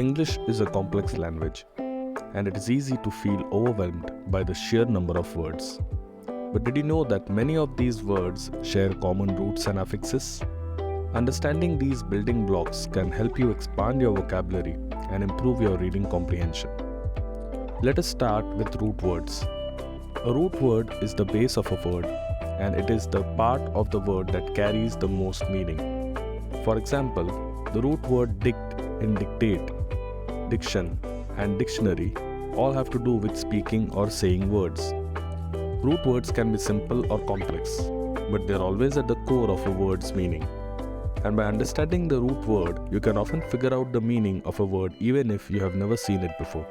English is a complex language, and it is easy to feel overwhelmed by the sheer number of words. But did you know that many of these words share common roots and affixes? Understanding these building blocks can help you expand your vocabulary and improve your reading comprehension. Let us start with root words. A root word is the base of a word, and it is the part of the word that carries the most meaning. For example, the root word dict in dictate, diction, and dictionary all have to do with speaking or saying words. Root words can be simple or complex, but they're always at the core of a word's meaning. And by understanding the root word, you can often figure out the meaning of a word even if you have never seen it before.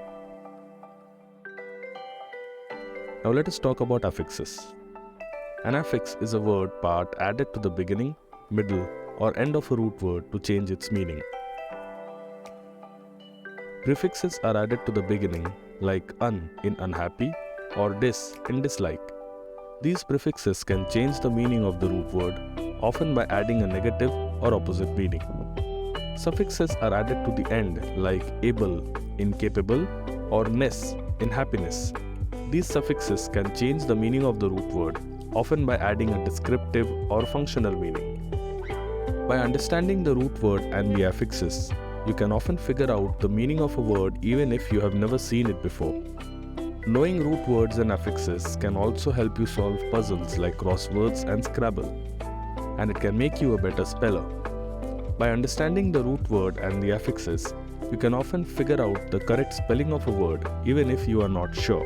Now let us talk about affixes. An affix is a word part added to the beginning, middle, or end of a root word to change its meaning. Prefixes are added to the beginning, like un in unhappy or dis in dislike. These prefixes can change the meaning of the root word, often by adding a negative or opposite meaning. Suffixes are added to the end, like able in capable or ness in happiness. These suffixes can change the meaning of the root word, often by adding a descriptive or functional meaning. By understanding the root word and the affixes, you can often figure out the meaning of a word even if you have never seen it before. Knowing root words and affixes can also help you solve puzzles like crosswords and Scrabble, and it can make you a better speller. By understanding the root word and the affixes, you can often figure out the correct spelling of a word even if you are not sure.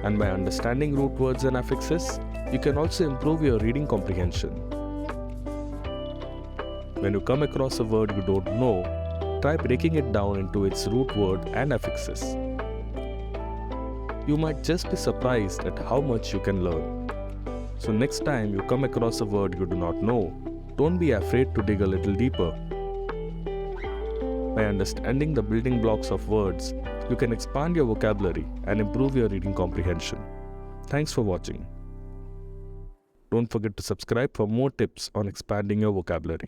And by understanding root words and affixes, you can also improve your reading comprehension. When you come across a word you don't know, try breaking it down into its root word and affixes. You might just be surprised at how much you can learn. So next time you come across a word you do not know, don't be afraid to dig a little deeper. By understanding the building blocks of words, you can expand your vocabulary and improve your reading comprehension. Thanks for watching. Don't forget to subscribe for more tips on expanding your vocabulary.